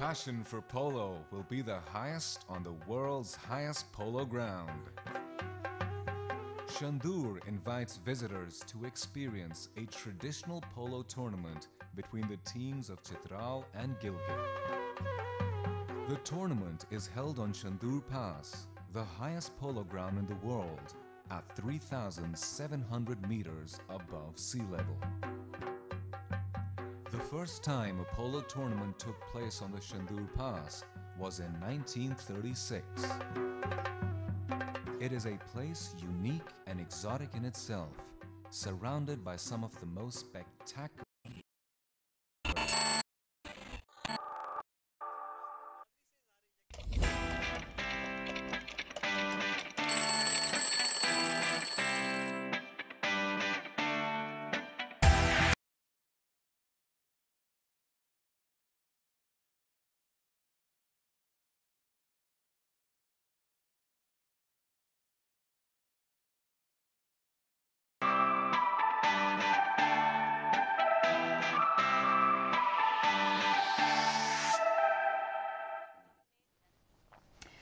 passion for polo will be the highest on the world's highest polo ground. Chandur invites visitors to experience a traditional polo tournament between the teams of Chitral and Gilgit. The tournament is held on Chandur Pass, the highest polo ground in the world, at 3,700 meters above sea level. The first time a polo tournament took place on the Chandur Pass was in 1936. It is a place unique and exotic in itself, surrounded by some of the most spectacular.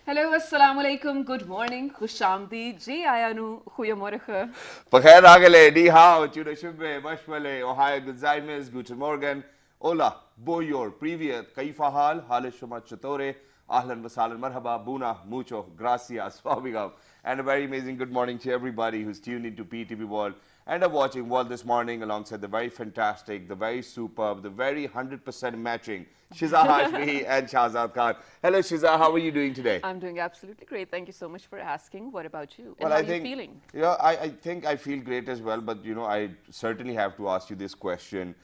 Hallo, assalamu alaikum, good morning, khushamdi, ji ayanu, goeiemorgen. Pakhair agale, ni hao, tjuna shubbe, mashwale, ohio gozaimes, guten morgen, hola, boyor, privyet, kaifa hal, hale shuma chatore, ahlan wa sahlan, marhaba, buna, mucho, gracias, wabigam. And a very amazing good morning to everybody who's tuned into PTV World and are watching World this morning alongside the very fantastic, the very superb, the very 100% matching Shiza Hashmi and Shahzad Khan. Hello Shiza, how are you doing today? I'm doing absolutely great. Thank you so much for asking. What about you? Well, and how are you feeling? Yeah, I think I feel great as well, but you know, I certainly have to ask you this question.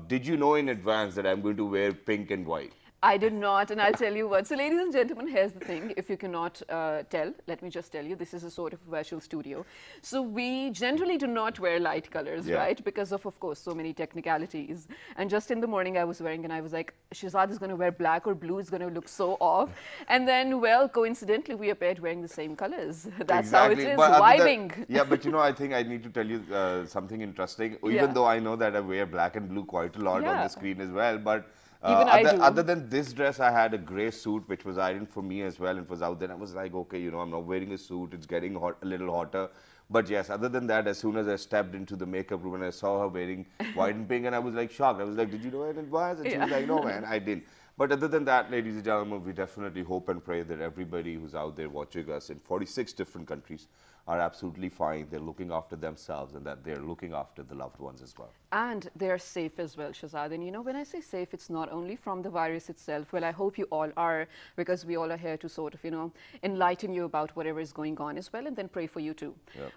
Did you know in advance that I'm going to wear pink and white? I did not, and I'll tell you what. So, ladies and gentlemen, here's the thing. If you cannot tell, let me just tell you, this is a sort of virtual studio. So, we generally do not wear light colors, right? Because of course, so many technicalities. And just in the morning, I was wearing, and I was like, Shahzad is going to wear black or blue. It's going to look so off. And then, well, coincidentally, we appeared wearing the same colors. That's exactly. how it is, but vibing. Yeah, but you know, I think I need to tell you something interesting. Even though I know that I wear black and blue quite a lot on the screen as well, but other than this dress, I had a grey suit which was ironed for me as well and was out there. I was like, okay, you know, I'm not wearing a suit. It's getting hot, a little hotter. But yes, other than that, as soon as I stepped into the makeup room and I saw her wearing white and pink, and I was like shocked. I was like, did you know it was? And she was like, no, man, I didn't. But other than that, ladies and gentlemen, we definitely hope and pray that everybody who's out there watching us in 46 different countries are absolutely fine. They're looking after themselves and that they're looking after the loved ones as well. And they're safe as well, Shahzad. And you know, when I say safe, it's not only from the virus itself. Well, I hope you all are, because we all are here to sort of, you know, enlighten you about whatever is going on as well, and then pray for you too.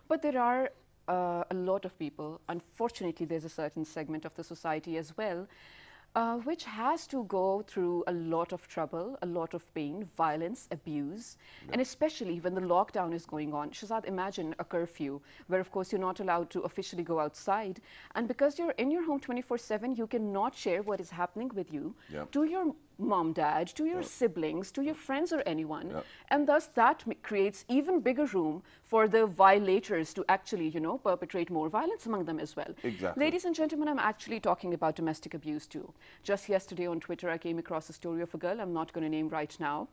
But there are a lot of people, unfortunately, there's a certain segment of the society as well, which has to go through a lot of trouble, a lot of pain, violence, abuse, and especially when the lockdown is going on. Shahzad, imagine a curfew where, of course, you're not allowed to officially go outside. And because you're in your home 24/7, you cannot share what is happening with you to your mom, dad, to your siblings, to your friends or anyone. And thus that creates even bigger room for the violators to actually, you know, perpetrate more violence among them as well. Exactly. Ladies and gentlemen, I'm actually talking about domestic abuse too. Just yesterday on Twitter, I came across a story of a girl I'm not going to name right now.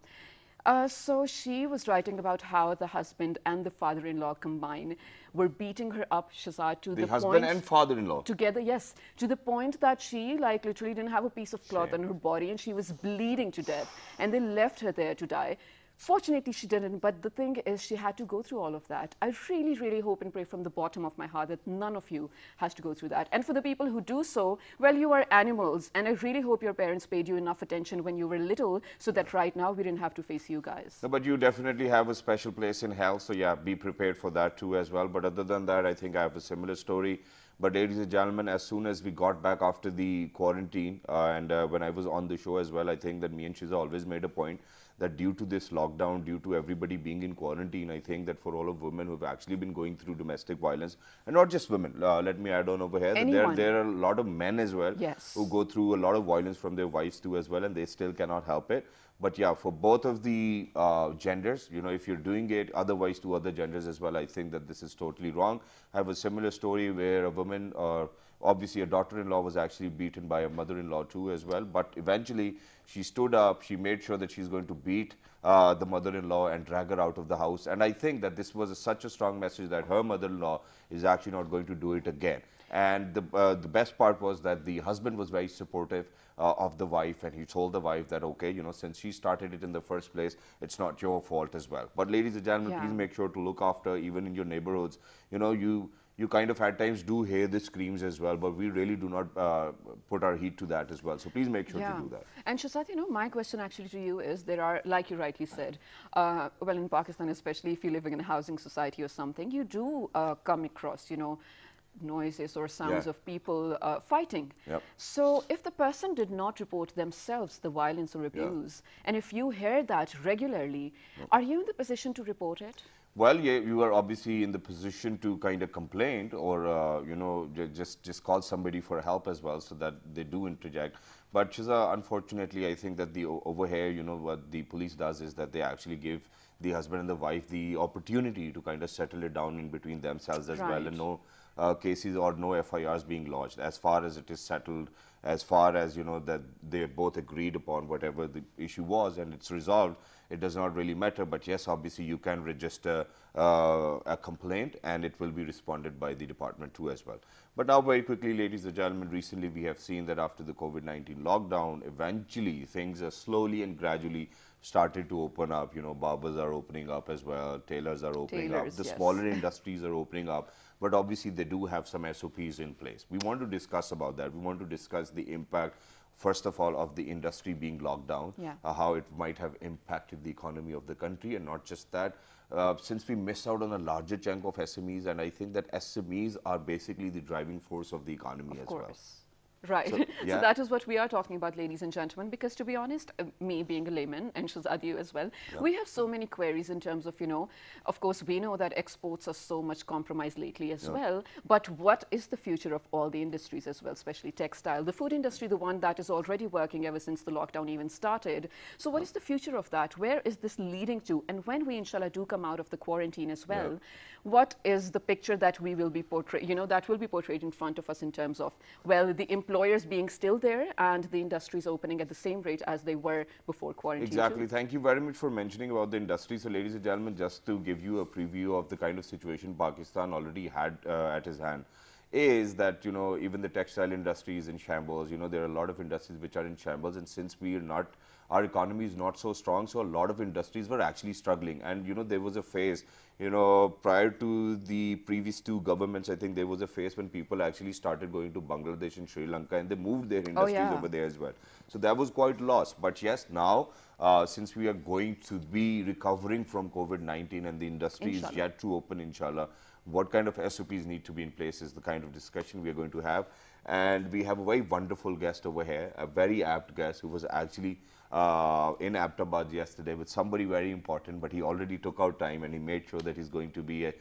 So she was writing about how the husband and the father-in-law combined were beating her up, Shahzad, to the point... The husband and father-in-law? Together, yes. To the point that she, like, literally didn't have a piece of cloth on her body and she was bleeding to death. And they left her there to die. Fortunately, she didn't, but the thing is, she had to go through all of that. I really, really hope and pray from the bottom of my heart that none of you has to go through that. And for the people who do so, well, you are animals, and I really hope your parents paid you enough attention when you were little so that right now we didn't have to face you guys. No, but you definitely have a special place in hell, so yeah, be prepared for that too as well. But other than that, I think I have a similar story. But ladies and gentlemen, as soon as we got back after the quarantine, and when I was on the show as well, I think that me and Shiza always made a point that due to this lockdown, due to everybody being in quarantine, I think that for all of women who have actually been going through domestic violence, and not just women, let me add on over here, that there are a lot of men as well who go through a lot of violence from their wives too as well, and they still cannot help it. But yeah, for both of the genders, you know, if you're doing it otherwise to other genders as well, I think that this is totally wrong. I have a similar story where a woman, obviously a daughter-in-law was actually beaten by a mother-in-law too as well, but eventually She stood up, she made sure that she's going to beat the mother-in-law and drag her out of the house. And I think that this was such a strong message that her mother-in-law is actually not going to do it again. And the best part was that the husband was very supportive of the wife, and he told the wife that, okay, you know, since she started it in the first place, it's not your fault as well. But ladies and gentlemen, please make sure to look after, even in your neighborhoods. You know, you kind of at times do hear the screams as well, but we really do not put our heed to that as well. So please make sure to do that. And Shazad, you know, my question actually to you is, there are, like you rightly said, well, in Pakistan, especially if you're living in a housing society or something, you do come across, you know, noises or sounds of people fighting. So if the person did not report themselves the violence or abuse, and if you hear that regularly, are you in the position to report it? Well, yeah, you are obviously in the position to kind of complain, or you know, just call somebody for help as well, so that they do interject. But Shiza, unfortunately, I think that over here, you know, what the police does is that they actually give the husband and the wife the opportunity to kind of settle it down in between themselves as well, and no cases or no FIRs being lodged. As far as it is settled, as far as, you know, that they both agreed upon whatever the issue was and it's resolved, it does not really matter. But yes, obviously you can register a complaint and it will be responded by the department too as well. But now very quickly, ladies and gentlemen, recently we have seen that after the COVID-19 lockdown, eventually things are slowly and gradually started to open up. You know, barbers are opening up as well, tailors are opening up, the smaller industries are opening up. But obviously they do have some SOPs in place. We want to discuss about that. We want to discuss the impact, first of all, of the industry being locked down, how it might have impacted the economy of the country, and not just that. Since we miss out on a larger chunk of SMEs, and I think that SMEs are basically the driving force of the economy as well. Right. So that is what we are talking about, ladies and gentlemen, because to be honest, me being a layman, and Shazad, you as well, we have so many queries in terms of, you know, of course, we know that exports are so much compromised lately as well, but what is the future of all the industries as well, especially textile, the food industry, the one that is already working ever since the lockdown even started. So what is the future of that? Where is this leading to? And when we, inshallah, do come out of the quarantine as well, what is the picture that we will be portrayed, you know, that will be portrayed in front of us in terms of, well, the employers being still there and the industries opening at the same rate as they were before quarantine? Exactly. Thank you very much for mentioning about the industry. So, ladies and gentlemen, just to give you a preview of the kind of situation Pakistan already had at his hand, is that, you know, even the textile industry is in shambles. You know, there are a lot of industries which are in shambles, and since we are not, our economy is not so strong, so a lot of industries were actually struggling. And, you know, there was a phase, you know, prior to the previous two governments, I think there was a phase when people actually started going to Bangladesh and Sri Lanka, and they moved their industries over there as well. So that was quite lost. But yes, now, since we are going to be recovering from COVID-19 and the industry is yet to open, inshallah, what kind of SOPs need to be in place is the kind of discussion we are going to have. And we have a very wonderful guest over here, a very apt guest who was actually in Aptabad yesterday with somebody very important, but he already took out time and he made sure that he's going to be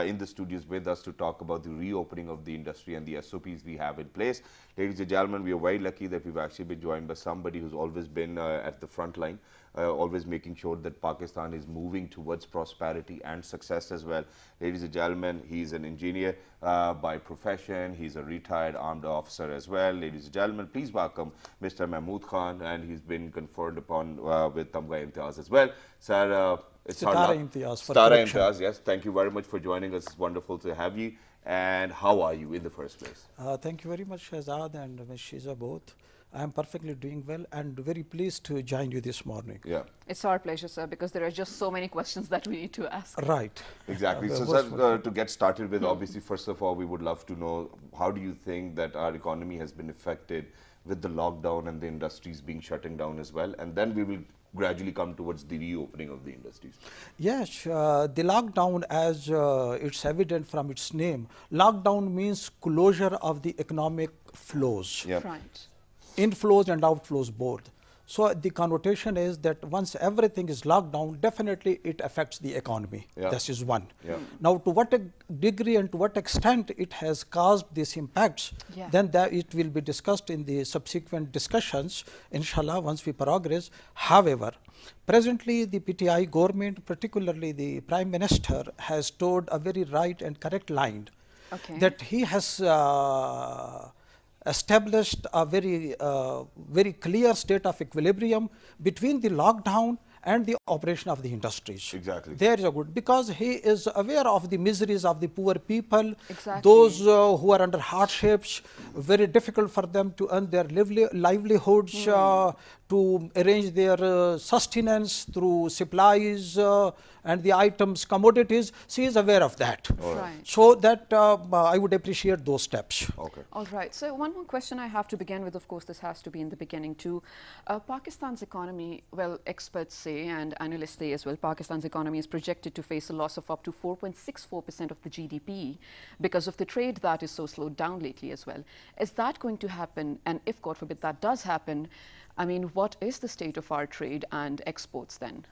in the studios with us to talk about the reopening of the industry and the SOPs we have in place. Ladies and gentlemen, we are very lucky that we've actually been joined by somebody who's always been at the front line, always making sure that Pakistan is moving towards prosperity and success as well. Ladies and gentlemen, he's an engineer by profession. He's a retired armed officer as well. Ladies and gentlemen, please welcome Mr. Mahmood Khan, and he's been conferred upon with Tamga Imtiaz as well. Sir, it's Sitara Imtiaz for Sitara Imtiaz, yes. Thank you very much for joining us. It's wonderful to have you. And how are you in the first place? Thank you very much, Shazad and Ms. Shiza both. I am perfectly doing well and very pleased to join you this morning. Yeah. It's our pleasure, sir, because there are just so many questions that we need to ask. Right. Exactly. So, sir, to get started with, obviously, first of all, we would love to know, how do you think that our economy has been affected with the lockdown and the industries being shutting down as well? And then we will gradually come towards the reopening of the industries. Yes, the lockdown, as it's evident from its name, lockdown means closure of the economic flows. Yeah. Right. Inflows and outflows both. So the connotation is that once everything is locked down, definitely it affects the economy. Yeah. This is one. Yeah. Now, to what degree and to what extent it has caused these impacts, then it will be discussed in the subsequent discussions, inshallah, once we progress. However, presently the PTI government, particularly the Prime Minister, has told a very right and correct line that he has established a very clear state of equilibrium between the lockdown and the operation of the industries. Exactly. There is a good, because he is aware of the miseries of the poor people, Exactly. those who are under hardships, very difficult for them to earn their livelihoods, to arrange their sustenance through supplies and the items, commodities. She is aware of that. Right. So that I would appreciate those steps. Okay. All right. So one more question I have to begin with, of course, this has to be in the beginning too. Pakistan's economy, well, experts say and analysts say as well, Pakistan's economy is projected to face a loss of up to 4.64% of the GDP because of the trade that is so slowed down lately as well. Is that going to happen? And if, God forbid, that does happen, I mean, what is the state of our trade and exports then?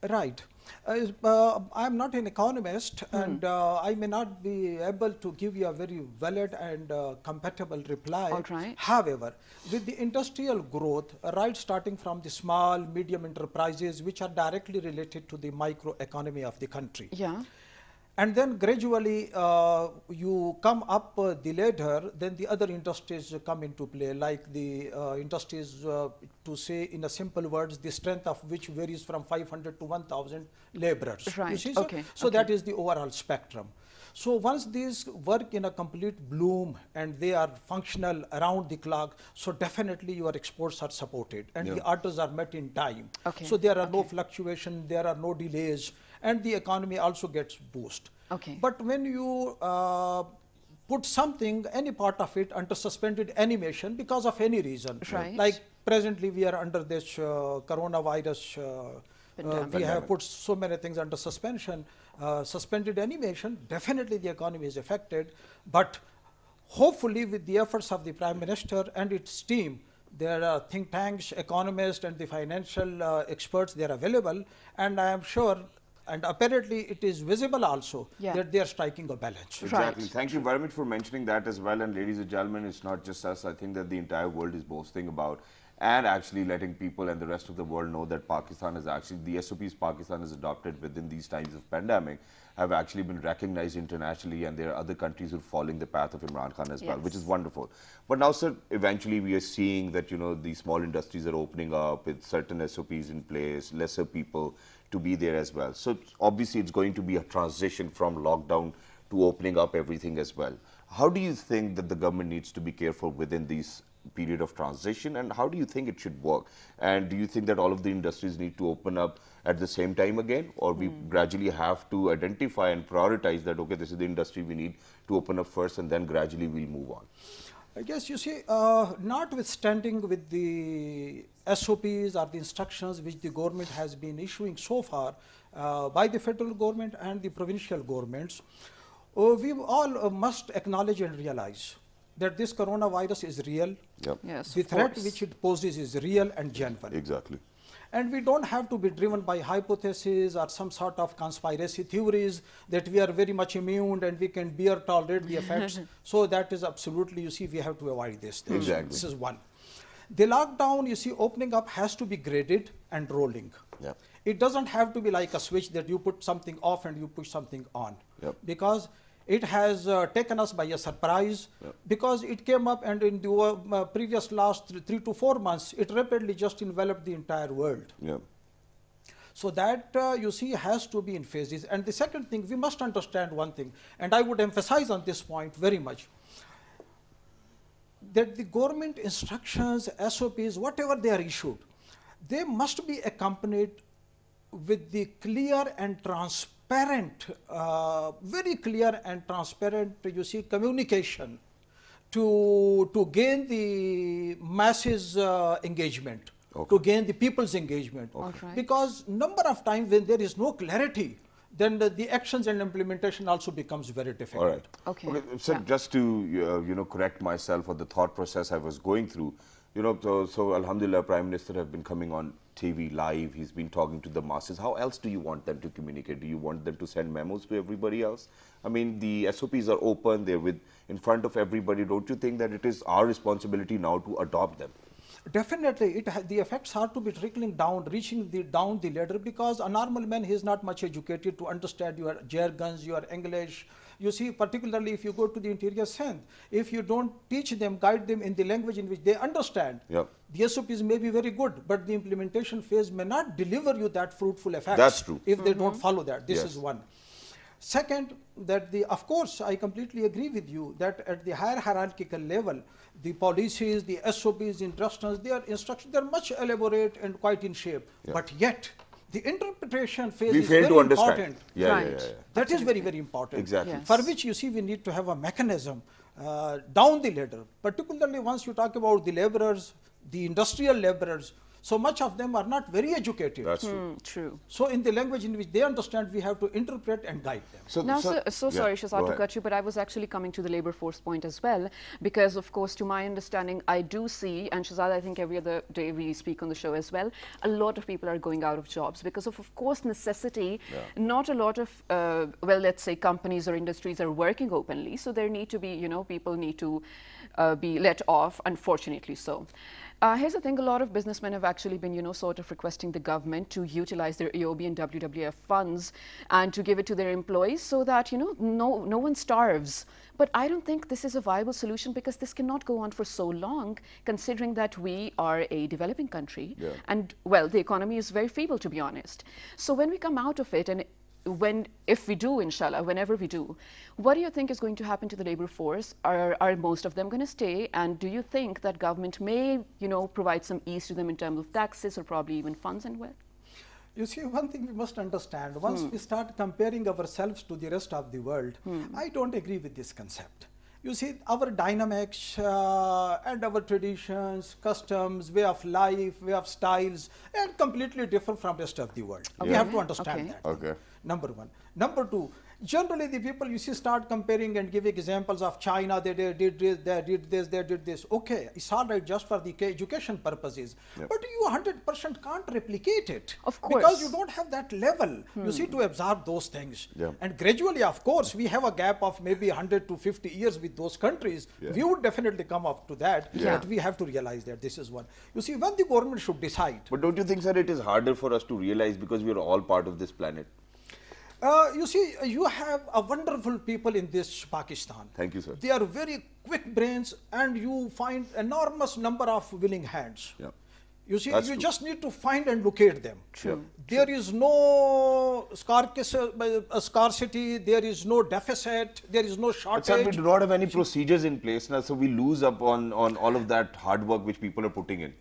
Right. I'm not an economist, and I may not be able to give you a very valid and compatible reply. All right. However, with the industrial growth, right, starting from the small, medium enterprises, which are directly related to the microeconomy of the country. Yeah. And then gradually you come up the ladder, then the other industries come into play, like the industries, to say in a simple words, the strength of which varies from 500 to 1,000 laborers. Right. You see, sir? Okay. So Okay. that is the overall spectrum. So once these work in a complete bloom and they are functional around the clock, so definitely your exports are supported and the orders are met in time. Okay. So there are no fluctuation, there are no delays, and the economy also gets boost. Okay. But when you put something, any part of it, under suspended animation because of any reason, Right. like presently we are under this coronavirus, we have put so many things under suspension, suspended animation, definitely the economy is affected, but hopefully with the efforts of the Prime Minister and its team, there are think tanks, economists and the financial experts, they are available, and I am sure, and apparently it is visible also, that they are striking a balance. Exactly. Right. Thank you very much for mentioning that as well. And ladies and gentlemen, it's not just us. I think that the entire world is boasting about and actually letting people and the rest of the world know that Pakistan is actually, the SOPs Pakistan has adopted within these times of pandemic have actually been recognized internationally, and there are other countries who are following the path of Imran Khan as well, which is wonderful. But now, sir, eventually we are seeing that, you know, the small industries are opening up with certain SOPs in place, lesser people to be there as well. So obviously it's going to be a transition from lockdown to opening up everything as well. How do you think that the government needs to be careful within these period of transition, and how do you think it should work? And do you think that all of the industries need to open up at the same time again, or we gradually have to identify and prioritize that, okay, this is the industry we need to open up first, and then gradually we'll move on? I guess, you see, notwithstanding with the SOPs or the instructions which the government has been issuing so far by the federal government and the provincial governments, we all must acknowledge and realize that this coronavirus is real. Yes, The threat which it poses is real and genuine. Exactly. And we don't have to be driven by hypotheses or some sort of conspiracy theories that we are very much immune and we can bear, tolerate the effects. So that is absolutely, you see, we have to avoid this. Exactly. This is one. The lockdown, you see, opening up has to be graded and rolling. Yeah. It doesn't have to be like a switch that you put something off and you push something on. Yep. Because it has taken us by a surprise, because it came up, and in the previous last 3 to 4 months, it rapidly just enveloped the entire world. Yeah. So that, you see, has to be in phases. And the second thing, we must understand one thing, and I would emphasize on this point very much, that the government instructions, SOPs, whatever they are issued, they must be accompanied with the clear and transparent, very clear and transparent, you see, communication to gain the masses engagement, to gain the people's engagement. Right. Because number of times when there is no clarity, then the actions and implementation also becomes very difficult. All right. Okay. So just to you know, correct myself on the thought process I was going through, you know, so Alhamdulillah, Prime Minister have been coming on TV live. He's been talking to the masses. How else do you want them to communicate? Do you want them to send memos to everybody else? I mean, the SOPs are open. They're in front of everybody. Don't you think that it is our responsibility now to adopt them? Definitely, the effects are to be trickling down, reaching down the ladder, because a normal man, he is not much educated to understand your jargons, your English, You see, particularly if you go to the interior Sindh, if you don't teach them, guide them in the language in which they understand, the SOPs may be very good, but the implementation phase may not deliver you that fruitful effect. That's true. If they don't follow that. This is one. Second, that of course, I completely agree with you that at the higher hierarchical level, the policies, the SOPs, instructions, their instructions, they are much elaborate and quite in shape. But yet, the interpretation phase is very important. That is very, very important. Exactly. For which you see we need to have a mechanism down the ladder, particularly once you talk about the laborers, the industrial laborers. So much of them are not very educated. That's true. True. So in the language in which they understand, we have to interpret and guide them. Sorry, Shahzad, to cut you, but I was actually coming to the labor force point as well, because of course, to my understanding, I do see, and Shahzad, I think every other day we speak on the show as well, a lot of people are going out of jobs because of course, necessity. Not a lot of, well, let's say companies or industries are working openly, so there need to be, you know, people need to be let off, unfortunately so. Here's the thing, a lot of businessmen have actually been, you know, sort of requesting the government to utilize their AOB and WWF funds and to give it to their employees so that, you know, no one starves. But I don't think this is a viable solution because this cannot go on for so long, considering that we are a developing country. And, well, the economy is very feeble, to be honest. So when we come out of it, and if we do, inshallah, whenever we do, what do you think is going to happen to the labor force? Are most of them going to stay? And do you think that government may, you know, provide some ease to them in terms of taxes or probably even funds and wealth? You see, one thing we must understand, once we start comparing ourselves to the rest of the world, I don't agree with this concept. You see, our dynamics and our traditions, customs, way of life, way of styles, and completely different from rest of the world. We have to understand that. Number one. Number two, generally the people you see start comparing and giving examples of China, they did this, they did this, they did this. Okay, it's all right just for the education purposes, but you 100% can't replicate it. Of course. Because you don't have that level, you see, to absorb those things. And gradually, of course, we have a gap of maybe 100 to 50 years with those countries. We would definitely come up to that, but we have to realize that this is one. You see, when the government should decide. But don't you think, sir, it is harder for us to realize because we are all part of this planet? You see, you have a wonderful people in this Pakistan. Thank you, sir. They are very quick brains and you find enormous number of willing hands. You see, you just need to find and locate them. There is no scarcity, there is no deficit, there is no shortage. But sir, we do not have any procedures in place now, so we lose up on all of that hard work which people are putting in.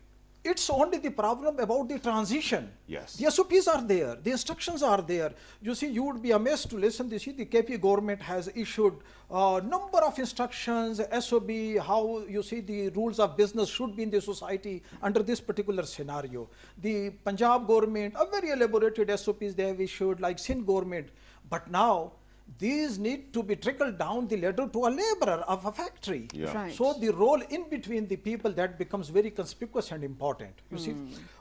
It's only the problem about the transition. The SOPs are there, the instructions are there. You see, you would be amazed to listen. You see, the KP government has issued a number of instructions, SOP, how you see the rules of business should be in the society under this particular scenario. The Punjab government, a very elaborated SOPs they have issued, like Sindh government. But now, these need to be trickled down the ladder to a laborer of a factory. So the role in between the people, that becomes very conspicuous and important. You see,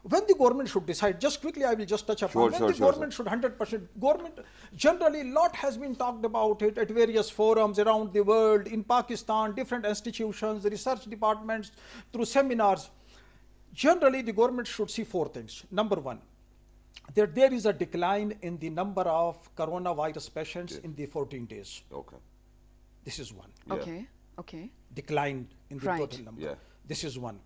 when the government should decide, just quickly I will just touch upon, when the government should 100%, government generally lot has been talked about it at various forums around the world, in Pakistan, different institutions, research departments, through seminars. Generally the government should see four things. Number one, that there is a decline in the number of coronavirus patients in the 14 days. This is one. Decline in the total number. This is one.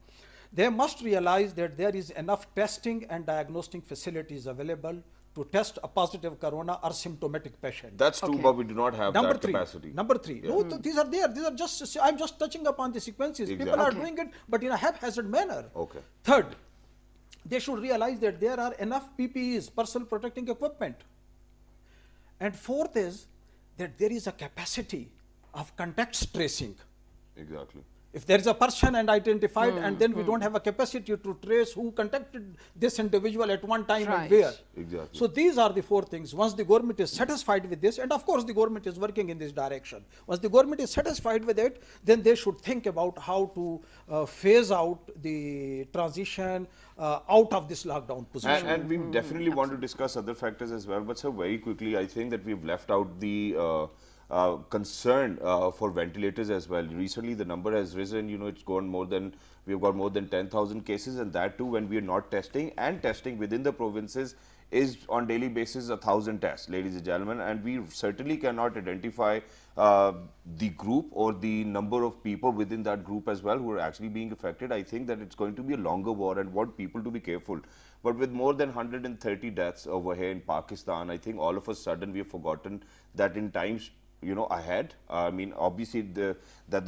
They must realize that there is enough testing and diagnostic facilities available to test a positive corona or symptomatic patient. That's true, but we do not have that capacity. Number three. No, these are there. These are just, I'm just touching upon the sequences. People are doing it, but in a haphazard manner. Third, they should realize that there are enough PPEs, personal protecting equipment. And fourth is that there is a capacity of contact tracing. If there is a person and identified and then we don't have a capacity to trace who contacted this individual at one time and where. So these are the four things. Once the government is satisfied with this, and of course the government is working in this direction. Once the government is satisfied with it, then they should think about how to phase out the transition out of this lockdown position. And we definitely want to discuss other factors as well. But sir, very quickly, I think that we've left out the concern for ventilators as well. Recently, the number has risen. You know, it's gone more than, we've got more than 10,000 cases, and that too when we are not testing, and testing within the provinces is on daily basis 1,000 tests, ladies and gentlemen, and we certainly cannot identify the group or the number of people within that group as well who are actually being affected, I think that it's going to be a longer war and want people to be careful. But with more than 130 deaths over here in Pakistan, I think all of a sudden we have forgotten that in times, you know, ahead. I mean, obviously the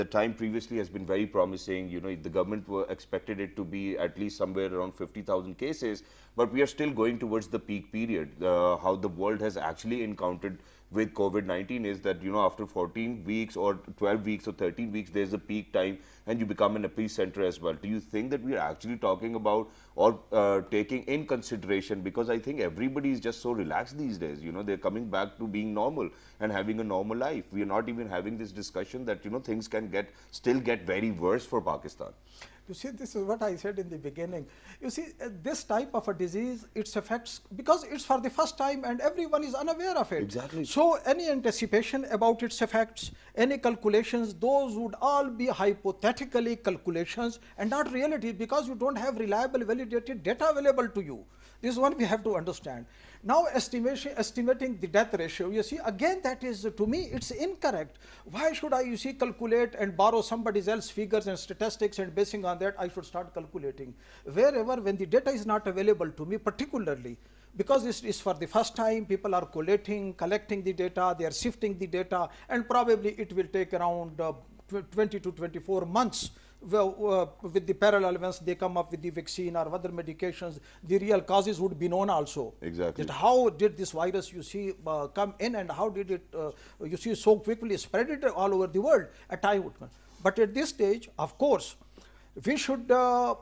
time previously has been very promising. You know, the government expected it to be at least somewhere around 50,000 cases, but we are still going towards the peak period. How the world has actually encountered with COVID-19 is that, you know, after 14 weeks or 12 weeks or 13 weeks, there's a peak time and you become an epicenter as well. Do you think that we are actually talking about or taking in consideration, because I think everybody is just so relaxed these days, you know, they're coming back to being normal and having a normal life. We are not even having this discussion that, you know, things can still get very worse for Pakistan. You see, this is what I said in the beginning. You see, this type of a disease, its effects, because it's for the first time and everyone is unaware of it. Exactly. So any anticipation about its effects, any calculations, those would all be hypothetically calculations and not reality, because you don't have reliable, validated data available to you. This is one we have to understand. Now, estimating the death ratio, you see, again, that is, to me, it's incorrect. Why should I, you see, calculate and borrow somebody else's figures and statistics, and basing on that, I should start calculating? Wherever, when the data is not available to me, particularly, because this is for the first time, people are collecting the data, they are sifting the data, and probably it will take around 20 to 24 months. Well, with the parallel events, they come up with the vaccine or other medications, the real causes would be known also. Exactly. That how did this virus, you see, come in, and how did it, you see, so quickly spread it all over the world at time. But at this stage, of course, we should, to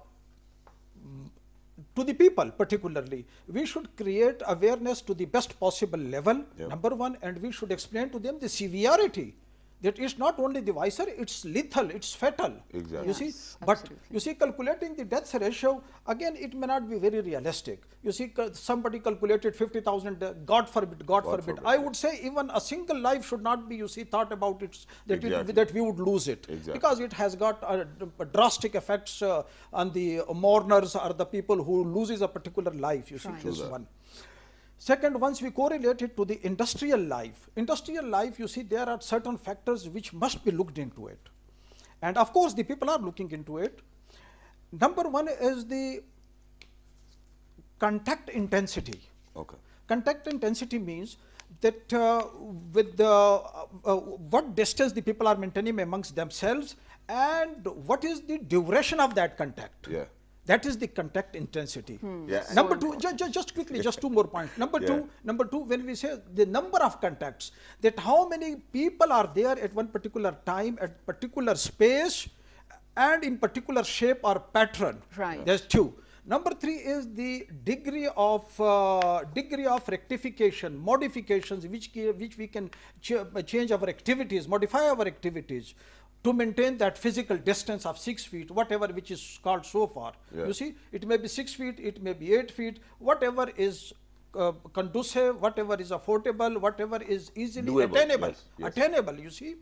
the people particularly, we should create awareness to the best possible level, number one, and we should explain to them the severity. That it's not only the visor, it's lethal, it's fatal. Exactly. You see, Yes, but absolutely. you see, calculating the death ratio, again, it may not be very realistic. You see, somebody calculated 50,000, God forbid, God forbid. I would say even a single life should not be, you see, thought about it, that, that we would lose it. Exactly. Because it has got drastic effects on the mourners or the people who loses a particular life, you see, this one. Second, once we correlate it to the industrial life, you see, there are certain factors which must be looked into it. And of course, the people are looking into it. Number one is the contact intensity. Okay. Contact intensity means that with the, what distance the people are maintaining amongst themselves and what is the duration of that contact. Yeah. That is the contact intensity. Yeah. Number two, just quickly, just two more points. Number two, when we say the number of contacts, that how many people are there at one particular time, at particular space, and in particular shape or pattern. Right. There's two. Number three is the degree of rectification, modifications, which we can change our activities, modify our activities, to maintain that physical distance of 6 feet, whatever which is called so far. You see, it may be 6 feet, it may be 8 feet, whatever is conducive, whatever is affordable, whatever is easily doable, attainable. yes. Attainable, you see.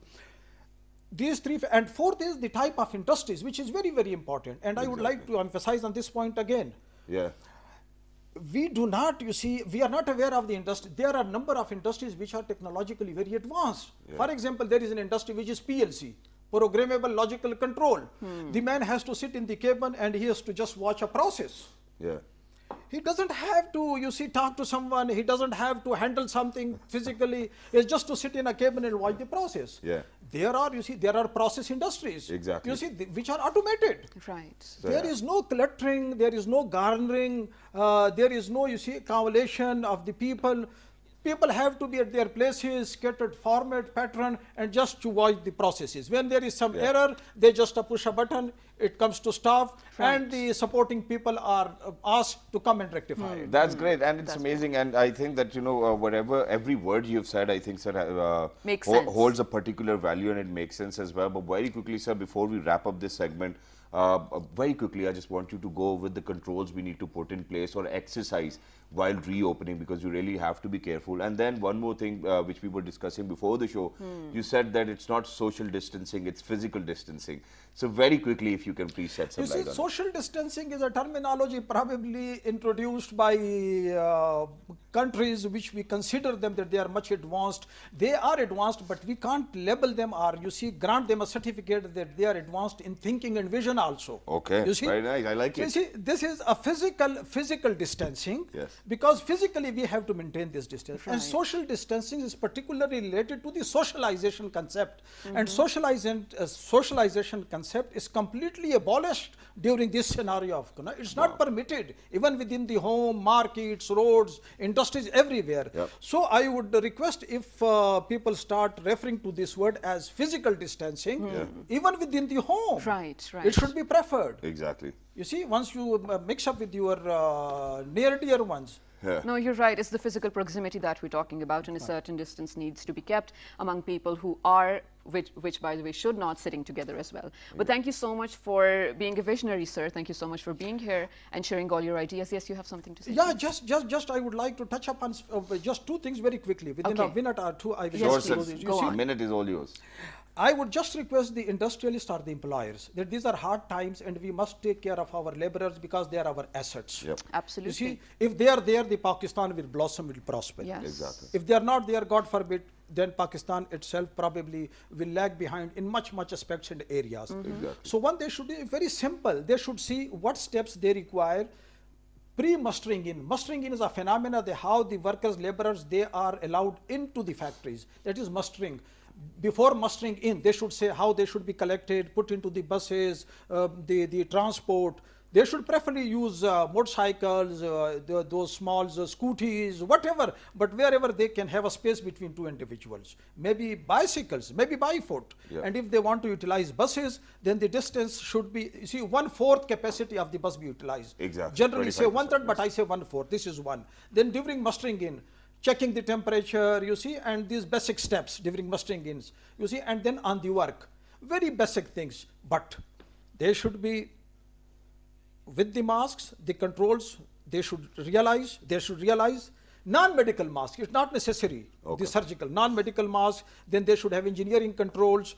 These three, and fourth is the type of industries, which is very, very important. And I would like to emphasize on this point again. Yeah. We do not, you see, we are not aware of the industry. There are a number of industries which are technologically very advanced. For example, there is an industry which is PLC. Programmable logical control. The man has to sit in the cabin and he has to just watch a process. Yeah. He doesn't have to, you see, talk to someone. He doesn't have to handle something physically. It's just to sit in a cabin and watch the process. Yeah. There are, you see, there are process industries. Exactly. You see, which are automated. Right. So, There is no cluttering, there is no garnering, there is no, you see, coalition of the people. People have to be at their places, scattered format, pattern, and just to watch the processes. When there is some error, they just push a button, it comes to staff, and the supporting people are asked to come and rectify it. That's great, and it's amazing. And I think that, you know, every word you've said, I think, sir, Makes sense. holds a particular value, and it makes sense as well. But very quickly, sir, before we wrap up this segment, very quickly, I just want you to go with the controls we need to put in place or exercise while reopening, because you really have to be careful. And then one more thing which we were discussing before the show, you said that it's not social distancing, it's physical distancing. So very quickly, if you can please shed some light on it. Social distancing is a terminology probably introduced by countries which we consider them that they are much advanced. They are advanced, but we can't label them or, you see, grant them a certificate that they are advanced in thinking and vision also. Okay, you see? Very nice. I like it. You see, this is a physical distancing, Yes. because physically we have to maintain this distance. Right. And social distancing is particularly related to the socialization concept. And socialization concept is completely abolished during this scenario of corona. It's not permitted, even within the home, markets, roads, industries, everywhere. Yep. So I would request if people start referring to this word as physical distancing, even within the home. Right, right. It should be preferred. Exactly. You see, once you mix up with your near dear ones. Yeah. No, you're right. It's the physical proximity that we're talking about, and a certain distance needs to be kept among people who are, which by the way, should not sitting together as well. But thank you so much for being a visionary, sir. Thank you so much for being here and sharing all your ideas. Yes, you have something to say. Yeah, just I would like to touch upon just two things very quickly. Within a minute or two, I will Sure, just sir. close it. Go on. A minute is all yours. I would just request the industrialists or the employers that these are hard times and we must take care of our laborers because they are our assets. Yep. Absolutely. You see, if they are there, the Pakistan will blossom, will prosper. Yes. Exactly. If they are not there, God forbid, then Pakistan itself probably will lag behind in much aspects and areas. Exactly. So one, they should be very simple. They should see what steps they require pre-mustering in. Mustering in is a phenomena that how the workers, laborers, they are allowed into the factories. That is mustering. Before mustering in, they should say how they should be collected, put into the buses, the transport. They should preferably use motorcycles, those small scooties, whatever, but wherever they can have a space between two individuals. Maybe bicycles, maybe by foot. Yeah. And if they want to utilize buses, then the distance should be, you see, 1/4 capacity of the bus be utilized. Exactly. Generally say 1/3, 25%, but I say 1/4. This is one. Then during mustering in, checking the temperature, you see, and these basic steps during mustering ins, you see, and then on the work. Very basic things, but they should be with the masks, the controls, they should realize non-medical mask, it's not necessary, the surgical, non-medical mask, then they should have engineering controls,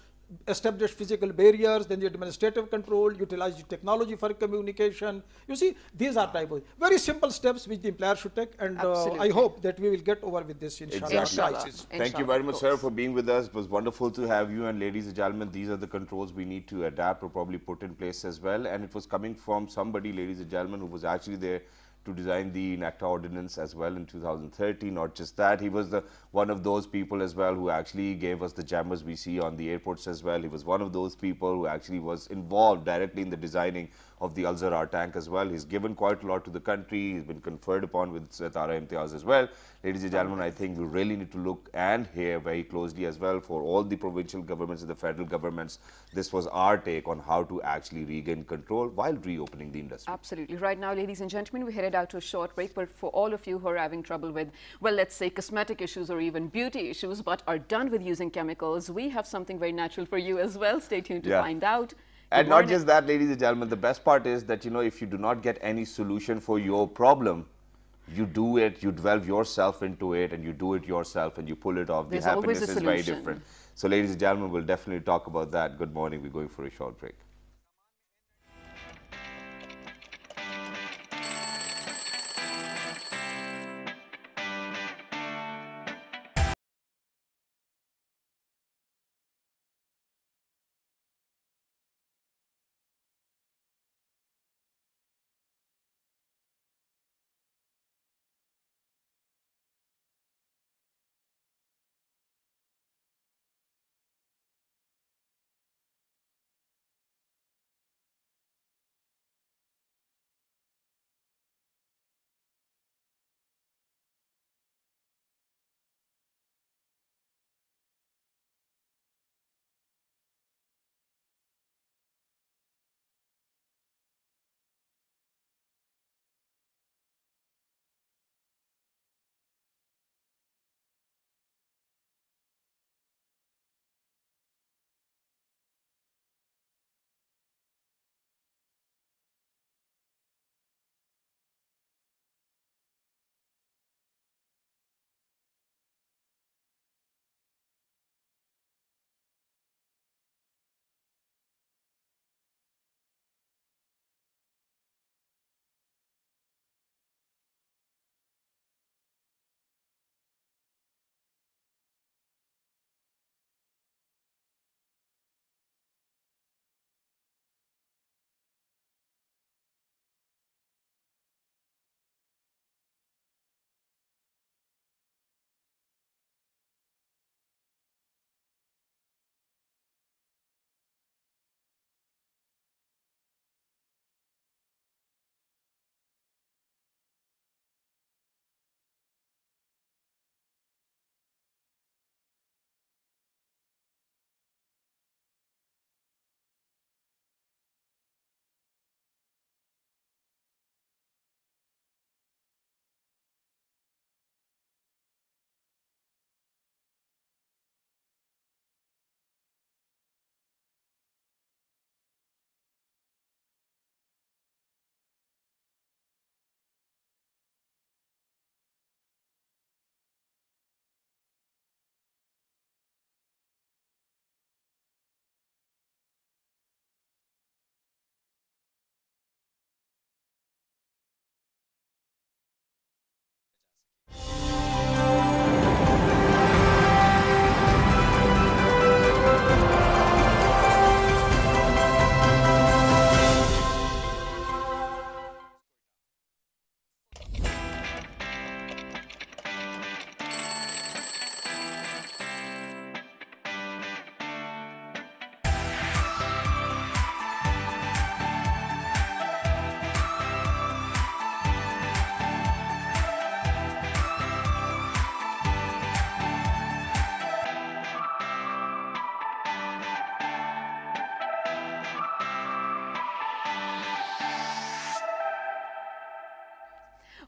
establish physical barriers, then the administrative control, utilize the technology for communication. You see, these are type of very simple steps which the employer should take, and I hope that we will get over with this inshallah. Exactly. Crisis. Thank you very much, sir, for being with us. It was wonderful to have you. And ladies and gentlemen, these are the controls we need to adapt or probably put in place as well. And it was coming from somebody, ladies and gentlemen, who was actually there to design the NACTA ordinance as well in 2013. Not just that, he was one of those people as well who actually gave us the jammers we see on the airports as well. He was one of those people who actually was involved directly in the designing of the Al-Zarar tank as well. He's given quite a lot to the country. He's been conferred upon with Tara Imtiaz as well. Ladies and gentlemen, I think we really need to look and hear very closely as well for all the provincial governments and the federal governments. This was our take on how to actually regain control while reopening the industry. Absolutely. Right now, ladies and gentlemen, we headed out to a short break, but for all of you who are having trouble with, well, let's say cosmetic issues or even beauty issues, but are done with using chemicals, we have something very natural for you as well. Stay tuned to find out. And not just that, ladies and gentlemen, the best part is that, you know, if you do not get any solution for your problem, you do it, you delve yourself into it, and you do it yourself, and you pull it off. There's the happiness always a is very solution. different. So, ladies and gentlemen, we'll definitely talk about that. Good morning. We're going for a short break.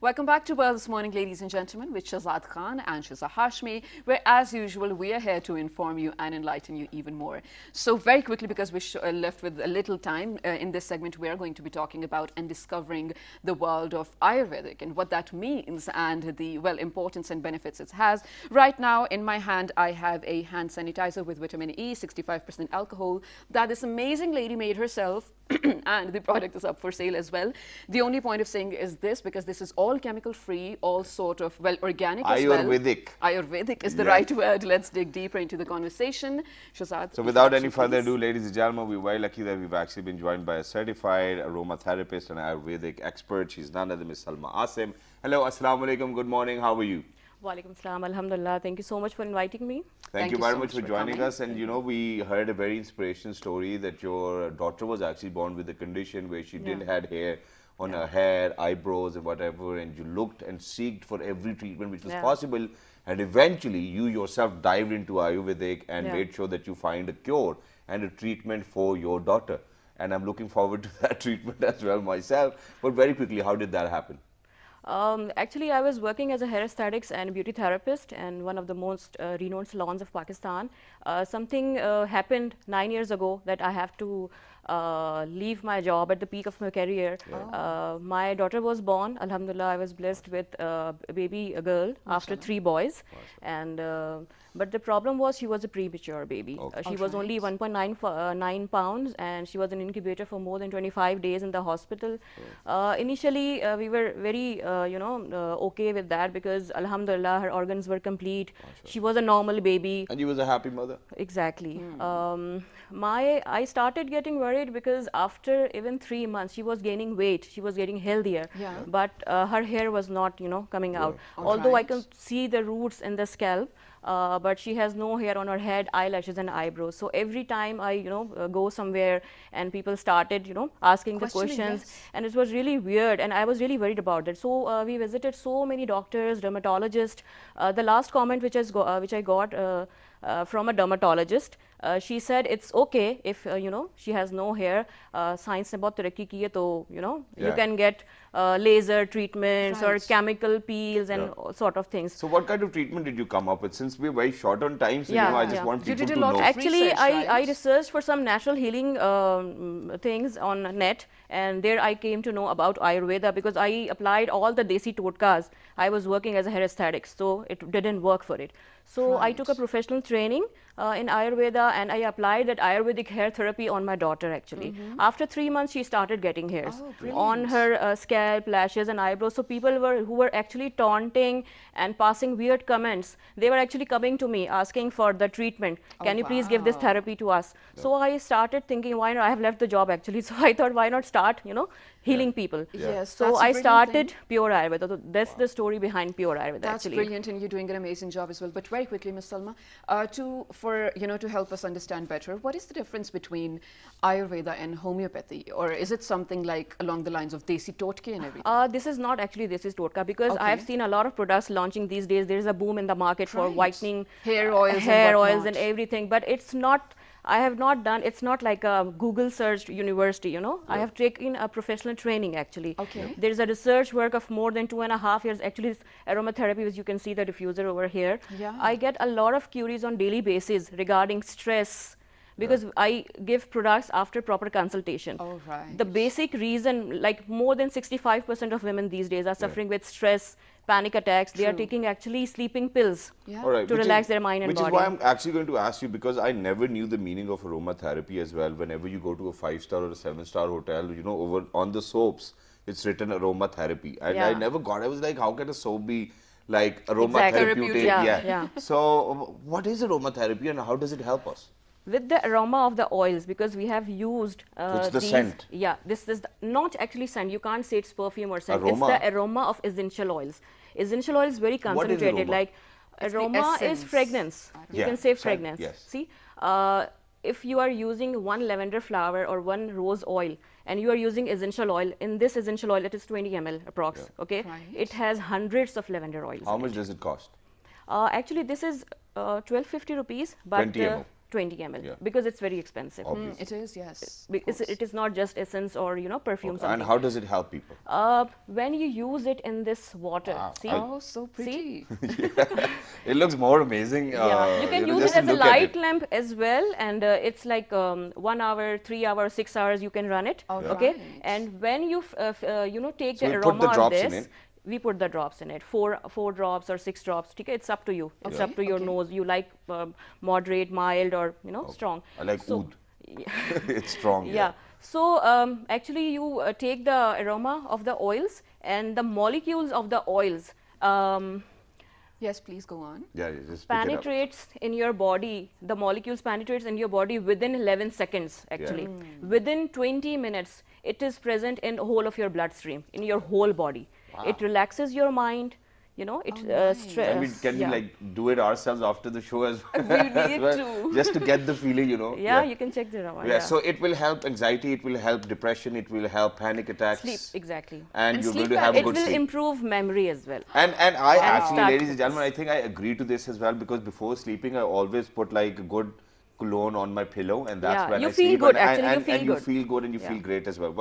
Welcome back to World This Morning, ladies and gentlemen, with Shahzad Khan and Shiza Hashmi, where, as usual, we are here to inform you and enlighten you even more. So very quickly, because we're left with a little time, in this segment, we are going to be talking about and discovering the world of Ayurvedic and what that means and the, well, importance and benefits it has. Right now, in my hand, I have a hand sanitizer with vitamin E, 65% alcohol, that this amazing lady made herself. And the product is up for sale as well. The only point of saying is this, because this is all chemical free, all sort of, well, organic as well. Ayurvedic. Ayurvedic is the right word. Let's dig deeper into the conversation. Shahzad. So without any further ado, ladies and gentlemen, we're very lucky that we've actually been joined by a certified aromatherapist and Ayurvedic expert. She's none other than Ms. Salma Asim. Hello, assalamu alaikum, good morning, how are you? Walaikum salam, alhamdulillah. Thank you so much for inviting me. Thank you very much for joining us. And you know, we heard a very inspirational story that your daughter was actually born with a condition where she didn't have hair on her hair, eyebrows and whatever, and you looked and seeked for every treatment which was possible, and eventually you yourself dived into Ayurvedic and made sure that you find a cure and a treatment for your daughter. And I'm looking forward to that treatment as well myself. But very quickly, how did that happen? Actually, I was working as a hair aesthetics and beauty therapist in one of the most renowned salons of Pakistan. Something happened 9 years ago that I have to leave my job at the peak of my career. My daughter was born. Alhamdulillah, I was blessed with a baby, a girl, after 3 boys. And but the problem was she was a premature baby. She was only 1.9 pounds, and she was in incubator for more than 25 days in the hospital. Initially, we were very, okay with that, because Alhamdulillah, her organs were complete. She was a normal baby. And you was a happy mother? Exactly. I started getting worried because after even 3 months, she was gaining weight. She was getting healthier. But her hair was not, coming out. Although I can see the roots in the scalp, but she has no hair on her head, eyelashes and eyebrows. So every time I, go somewhere and people started, asking the questions, and it was really weird, and I was really worried about that. So we visited so many doctors, dermatologists. The last comment which I got from a dermatologist, she said it's okay if she has no hair. Science ne bahut taraqi ki hai, to you can get laser treatments or chemical peels and all sort of things. So what kind of treatment did you come up with? Since we're very short on time, so I just want people to know. Actually, I researched for some natural healing things on net, and there I came to know about Ayurveda, because I applied all the desi totkas. I was working as a hair aesthetics, so it didn't work for it. So I took a professional training in Ayurveda, and I applied that Ayurvedic hair therapy on my daughter actually. After 3 months, she started getting hairs on her scalp, lashes and eyebrows. So people who were actually taunting and passing weird comments, they were actually coming to me asking for the treatment. Can you please give this therapy to us? So I started thinking, why not? I have left the job actually. So I thought, why not start, healing people? So I started Pure Ayurveda. So that's the story behind Pure Ayurveda. That's brilliant, and you're doing an amazing job as well. But very quickly, Ms. Salma, to help us understand better, what is the difference between Ayurveda and homeopathy, or is it something like along the lines of desi totke and everything? This is not actually desi totka, because I have seen a lot of products launching these days. There is a boom in the market for whitening hair oils and everything, but it's not. I have not done, it's not like a Google searched university, I have taken a professional training actually. There is a research work of more than 2.5 years. Actually, aromatherapy, as you can see the diffuser over here. I get a lot of queries on daily basis regarding stress, because I give products after proper consultation. The basic reason, like more than 65% of women these days are suffering with stress, panic attacks. They are taking actually sleeping pills to relax their mind and body. Which is why I'm actually going to ask you, because I never knew the meaning of aromatherapy as well. Whenever you go to a 5-star or a 7-star hotel, over on the soaps, it's written aromatherapy. And I never got, I was like, how can a soap be like aromatherapeutic? So what is aromatherapy and how does it help us? With the aroma of the oils, because we have used so it's the scent. This is not actually scent. You can't say it's perfume or scent. Aroma. It's the aroma of essential oils. Essential oil is very concentrated. Like aroma is fragrance. You can say fragrance. See, if you are using 1 lavender flower or 1 rose oil, and you are using essential oil, in this essential oil it is 20 ml approx. It has hundreds of lavender oils. How much does it cost? Actually, this is 1250 rupees, but 20 ml. 20 ml because it's very expensive. It is, yes. It is not just essence or perfume. And how does it help people? When you use it in this water, see? Oh, so pretty. It looks more amazing. You can use it as a light lamp as well, and it's like 1 hour, 3 hours, 6 hours you can run it. Okay, and when you take the aroma of this, we put the drops in it, 4 drops or 6 drops. It's up to you. It's up to your nose. You like moderate, mild, or strong. I like oud. It's strong. Yeah. So actually, you take the aroma of the oils and the molecules of the oils. Yes, please go on. Yeah, just penetrates in your body. The molecules penetrates in your body within 11 seconds. Actually, within 20 minutes, it is present in the whole of your bloodstream, in your whole body. Wow. It relaxes your mind. It nice. Can we like do it ourselves after the show as well? We need to. Just to get the feeling, Yeah, you can check the aroma. Yeah, so it will help anxiety, it will help depression, it will help panic attacks. Sleep, exactly. And you're going to have a good sleep. It will improve memory as well. And I actually, ladies and gentlemen, I think I agree to this as well, because before sleeping, I always put like a good cologne on my pillow, and that's when I sleep. You feel good, and you feel good and you feel great as well.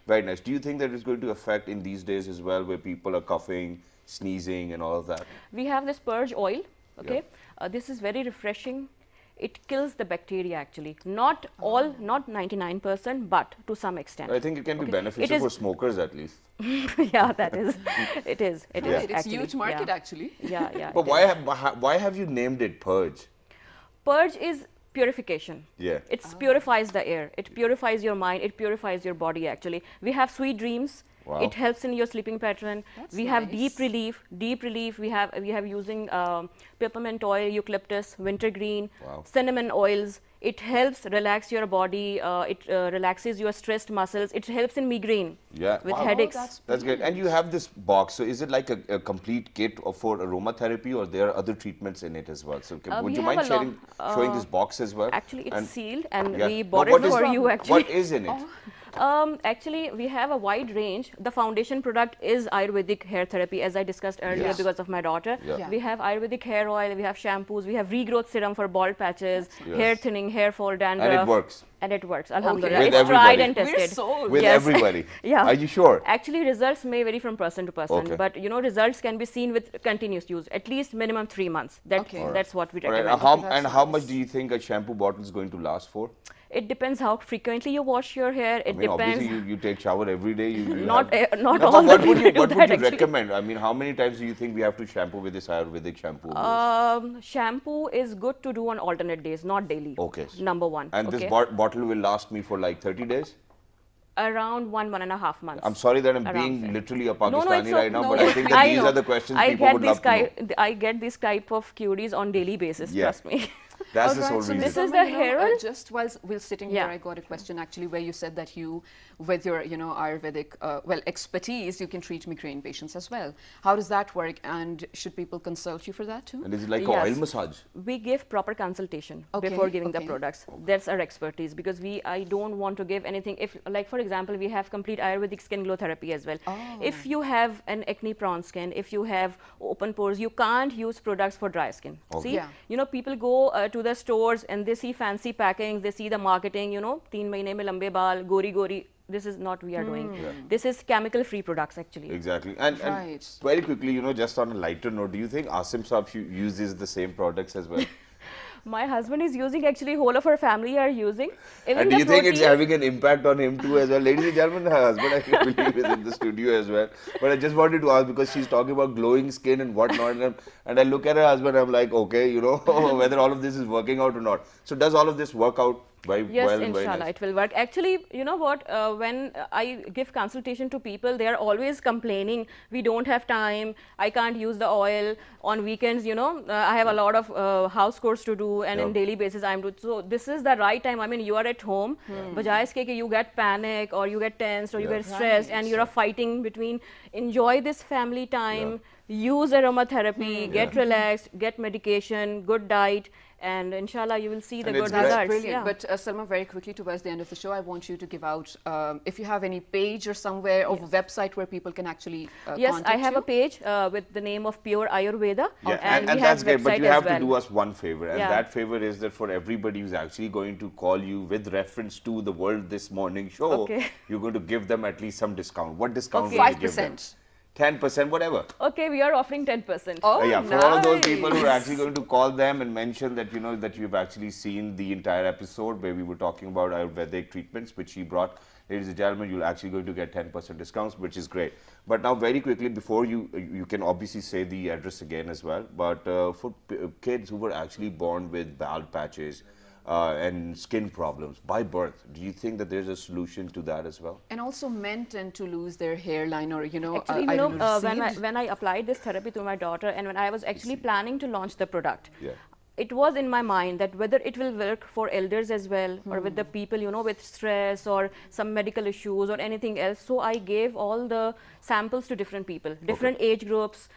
Very nice. Do you think that it's going to affect in these days as well, where people are coughing, sneezing and all of that? We have this purge oil, okay? This is very refreshing. It kills the bacteria actually. Not all, not 99%, but to some extent. I think it can be beneficial for smokers at least. Yeah, that is. It is. It is. It's a huge market actually. Yeah. But why have you named it Purge? Purge is purification. Yeah. It purifies the air. It purifies your mind. It purifies your body actually. We have sweet dreams. Wow. It helps in your sleeping pattern. We have deep relief. We have using peppermint oil, eucalyptus, wintergreen, cinnamon oils. It helps relax your body. It relaxes your stressed muscles. It helps in migraine. With headaches. That's great. And you have this box. So is it like a complete kit for aromatherapy, or there are other treatments in it as well? So would you mind showing this box as well? Actually, it's sealed, and we bought it for you. Actually, what is in it? Actually, we have a wide range. The foundation product is Ayurvedic hair therapy, as I discussed earlier, because of my daughter. We have Ayurvedic hair oil, we have shampoos, we have regrowth serum for bald patches, hair thinning, hair fall, dandruff. And it works. And it works, alhamdulillah. With it's tried and tested. With everybody. Yeah. Are you sure? Actually, results may vary from person to person, but results can be seen with continuous use, at least minimum 3 months. That's what we recommend. And how much do you think a shampoo bottle is going to last for? It depends how frequently you wash your hair. It depends. Obviously, you take shower every day. Not all the people do that. What would you recommend? I mean, how many times do you think we have to shampoo with this Ayurvedic shampoo? Shampoo is good to do on alternate days, not daily. Okay. Number one. And this bottle will last me for like 30 days? Around 1.5 months. I'm sorry that I'm being literally a Pakistani right now, but I think that these are the questions people would love to know. I get this type of queries on daily basis, trust me. That's the sole reason. This is the hair oil. Just while we're sitting here, I got a question actually where you said that you, with your Ayurvedic expertise, you can treat migraine patients as well. How does that work, and should people consult you for that too? And is it like an oil massage? We give proper consultation before giving the products. That's our expertise, because I don't want to give anything. If, like for example, we have complete Ayurvedic skin glow therapy as well. If you have an acne prone skin, if you have open pores, you can't use products for dry skin. See, people go to the stores and they see fancy packings, they see the marketing, 3 mahine mein lambe baal, gori gori. This is not we are doing. This is chemical free products actually. Exactly. And very quickly, just on a lighter note, do you think Asim Saab uses the same products as well? My husband is using, actually whole of our family are using. Even and do you think it's having an impact on him too as well? Ladies and gentlemen, her husband, I believe, is in the studio as well. But I just wanted to ask, because she's talking about glowing skin and whatnot, and I look at her husband, I'm like, okay, whether all of this is working out or not. So does all of this work out? Yes, inshallah, it will work. Actually, you know what, when I give consultation to people, they are always complaining, we don't have time, I can't use the oil. On weekends, I have a lot of house chores to do, and on daily basis I'm doing. So this is the right time. I mean, you are at home, bajaye you get panic, or you get tensed, or you get stressed, and you're fighting between. Enjoy this family time, use aromatherapy, get relaxed, get medication, good diet, and inshallah you will see the And good it's That's results. brilliant. Yeah. But Salma, very quickly towards the end of the show, I want you to give out if you have any page or somewhere of a website where people can actually Yes, I contact have you. a page with the name of Pure Ayurveda, Yeah, and we and have that's great. But website you as have well. to do us one favor, and Yeah. that favor is that for everybody who's actually going to call you with reference to the World This Morning show, Okay. you're going to give them at least some discount. What discount Okay. will you give them? 5%. 10%, whatever. Okay, we are offering 10%. Oh, Yeah, for all those people who are nice. actually going to call them and mention that, you know, that you've actually seen the entire episode where we were talking about Ayurvedic treatments, which she brought. Ladies and gentlemen, you're actually going to get 10% discounts, which is great. But now, very quickly, before you can obviously say the address again as well. But for kids who were actually born with bald patches and skin problems by birth, do you think that there's a solution to that as well? And also men tend to lose their hairline or, you know, Actually, I you know, don't know, when recede. I applied this therapy to my daughter, and when I was actually planning to launch the product, Yeah. it was in my mind that whether it will work for elders as well, or with the people, you know, with stress or some medical issues or anything else. So I gave all the samples to different people, different age groups,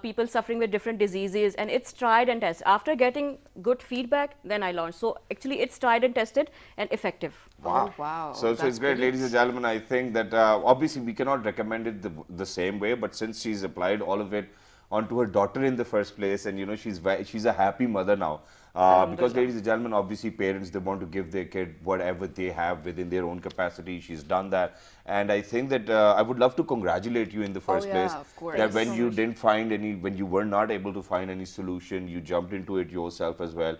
people suffering with different diseases, and it's tried and tested. After getting good feedback, then I launched. So actually, it's tried and tested and effective. Oh, wow. So That's it's great, brilliant. ladies and gentlemen. I think that obviously we cannot recommend it the same way, but since she's applied all of it onto her daughter in the first place, and you know she's a happy mother now. Because ladies and gentlemen, obviously parents, they want to give their kid whatever they have within their own capacity. She's done that, and I think that I would love to congratulate you in the first yeah, place. of course. That when So you didn't find any, when you were not able to find any solution, you jumped into it yourself as well.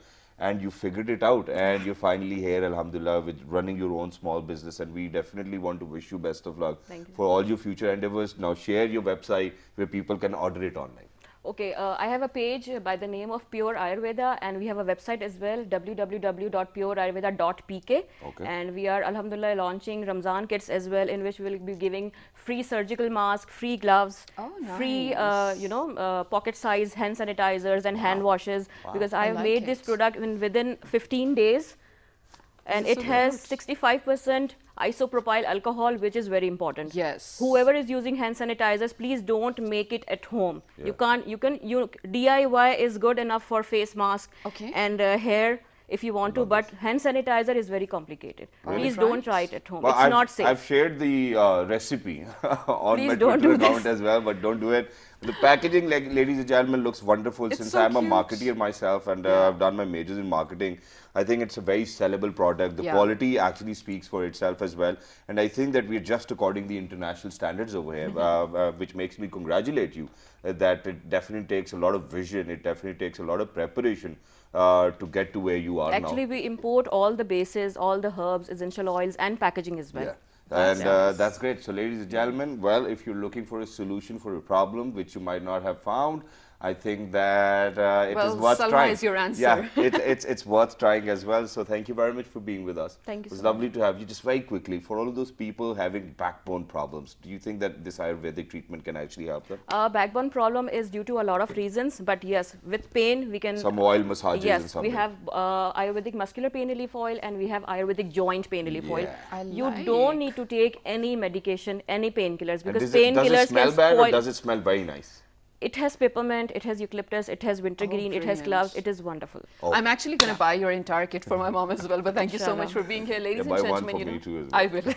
And you figured it out, and you're finally here, alhamdulillah, with running your own small business. And we definitely want to wish you best of luck for all your future endeavors. Now share your website where people can order it online. Okay, I have a page by the name of Pure Ayurveda, and we have a website as well, www.pureayurveda.pk. Okay. And we are, alhamdulillah, launching Ramzan kits as well, in which we will be giving free surgical mask, free gloves, Oh, free, nice. you know, pocket size hand sanitizers and hand washes. Because I have like made this it. product within 15 days. And This it is so has good. 65% isopropyl alcohol, which is very important. Yes. Whoever is using hand sanitizers, please don't make it at home. You can't. DIY is good enough for face mask Okay. and hair if you want to, but hand sanitizer is very complicated. Please Right. don't try it at home. Well, It's not safe. I've shared the recipe on Please my don't Twitter do account this. as well, but don't do it. The packaging, like, ladies and gentlemen, looks wonderful. It's Since so I'm a cute. marketeer myself and I've done my majors in marketing, I think it's a very sellable product. The Yeah. quality actually speaks for itself as well. And I think that we're just according the international standards over here, which makes me congratulate you that it definitely takes a lot of vision. It definitely takes a lot of preparation to get to where you are Actually, now. we import all the bases, all the herbs, essential oils, and packaging as well. Yeah. And that's great. So, ladies and gentlemen, well, if you're looking for a solution for a problem which you might not have found, I think that it Well, is worth Salma trying. is your answer. Yeah, it's worth trying as well. So thank you very much for being with us. Thank you It was so lovely to have you. Just very quickly, for all of those people having backbone problems, do you think that this Ayurvedic treatment can actually help them? Backbone problem is due to a lot of reasons, but yes, with pain we can. Some oil massages and Yes, something. we have Ayurvedic muscular pain relief oil, and we have Ayurvedic joint pain relief oil. I You like. don't need to take any medication, any painkillers, And because does it painkillers smell can bad or spoil. does it smell very nice? It has peppermint, it has eucalyptus, it has wintergreen, it has brilliant. cloves. It is wonderful. Oh. I'm actually going to buy your entire kit for my mom as well. But thank you so much Inshallah. for being here, ladies Yeah, and buy one gentlemen. for You me know, too as well. I will.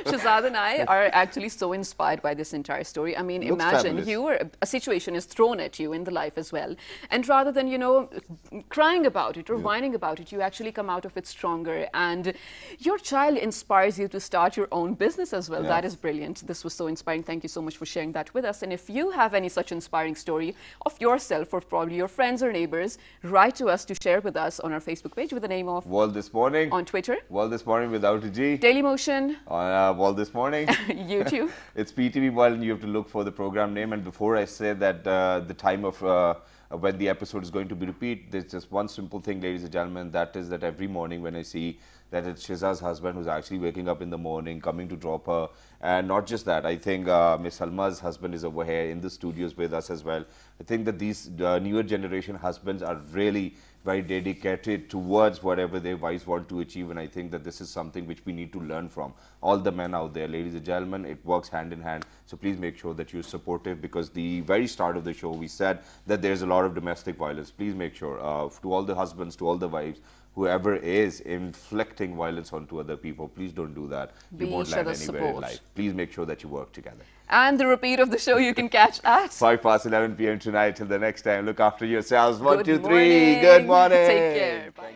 Shahzad and I are actually so inspired by this entire story. I mean, Looks imagine fabulous. a situation is thrown at you in the life as well, and rather than crying about it or whining about it, you actually come out of it stronger, and your child inspires you to start your own business as well. Yeah. That is brilliant. This was so inspiring. Thank you so much for sharing that with us. And if you have any such inspiring story of yourself or probably your friends or neighbors, write to us to share with us on our Facebook page with the name of World This Morning. on Twitter, World This Morning without a G. Daily Motion, On World This Morning. YouTube. It's PTV World, and you have to look for the program name. And before I say that the time of when the episode is going to be repeat, there's just one simple thing, ladies and gentlemen, that is that every morning when I see that it's Shiza's husband who's actually waking up in the morning, coming to drop her. And not just that, I think Miss Salma's husband is over here in the studios with us as well. I think that these newer generation husbands are really very dedicated towards whatever their wives want to achieve, and I think that this is something which we need to learn from. All the men out there, ladies and gentlemen, it works hand in hand. So please make sure that you're supportive, because the very start of the show we said that there's a lot of domestic violence. Please make sure, to all the husbands, to all the wives, whoever is inflicting violence onto other people, please don't do that. You won't land anywhere in life. Please make sure that you work together. And the repeat of the show you can catch at 5 past 11 p.m. tonight. Till the next time, look after yourselves. 1, Good 2, 3. morning. Good morning. Take care. Bye.